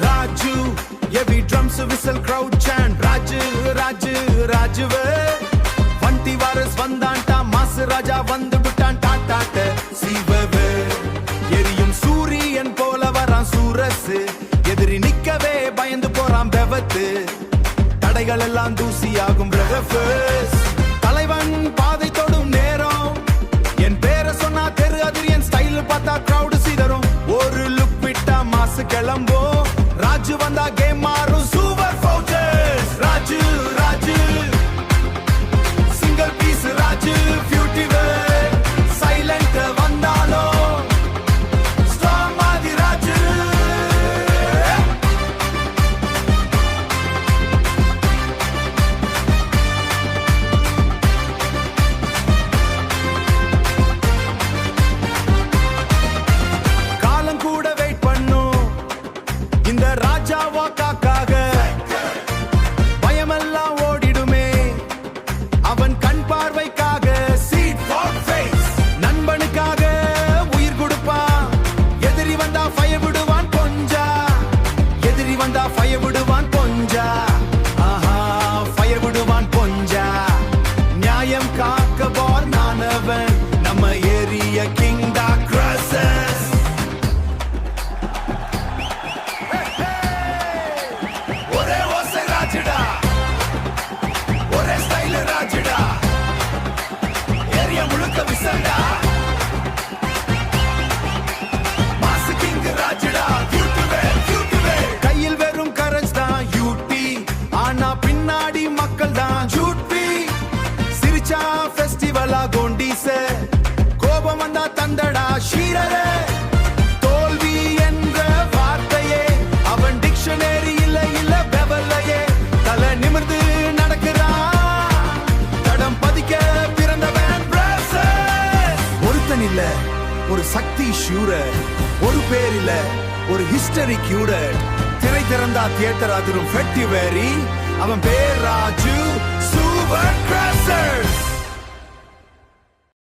Raju heavy drums whistle crowd chant Raju Raju ராஜுவே வண்டி வாரஸ் வந்தான்டா மாசு ராஜா வந்து விட்டான் டாட்டாட்ட சீவவே எரியும் சூரியன் போல வரான் சூரசு எதிரி நிக்கவே பயந்து போறான் பெவத்து தடைகள் எல்லாம் தூசியாகும் தலைவன் பாதை தொடும் நேரம் என் பேரை சொன்னா தெரு அதிரி என் ஸ்டைல் பார்த்தா கிரவுட் சீதரும் ஒரு லுக் விட்டா மாசு கிளம்போ ராஜு வந்தா கேம் மாறும் சூப்பர் ஃபவுச்சர்ஸ் ராஜு ராஜு சிங்கிள் பீஸ் ராஜு பியூட்டிவே சைலண்ட் வந்தாலோ ஸ்ட்ராங் மாதிரி ராஜு காலம் கூட வெயிட் பண்ணும் இந்த ராஜா வாக்காக பயமெல்லாம் ஓடிடுமே அவன் கண் பார்வைக்காக சீட் ஃபார் ஃபேஸ் நண்பனுக்காக உயிர் கொடுப்பான் எதிரி வந்தா ஃபயர் விடுவான் கொஞ்சா எதிரி வந்தா ஃபயர் விடுவான் கொஞ்சா ஆஹா ஃபயர் விடுவான் கொஞ்சா நியாயம் காக்க பார் நானவன் நம்ம ஏரிய கிங் டா கிராசஸ் ஒரே ஓசை ராஜுடா ஒரே ஸ்டைல் ராஜுடா ஏரியா முழுக்க விசண்டா மாசு கிங் ராஜுடா கியூட்டுவே கையில் வெறும் கரன்ஸ் தான் யூடி ஆனா பின்னாடி மக்கள் தான் ஜூட்பி சிரிச்சா ஃபெஸ்டிவலா கோண்டீசே கோபம் வந்தா தந்தடா ஷீரரே தோல்வி என்ற வார்த்தையே அவன் டிக்ஷனரி இல்ல பெவல்லையே தலை நிமிர்ந்து நடக்கிறான் தடம் பதிக்க பிறந்தவன் ஒருத்தன் இல்ல ஒரு சக்தி ஷூரர் ஒரு பேர் இல்ல ஒரு ஹிஸ்டரி கியூடர் திரை திறந்தா தியேட்டர் அதிரும் ஃபெட்டிவேரி அவன் பேர் ராஜு சூப்பர் கிராசர்ஸ்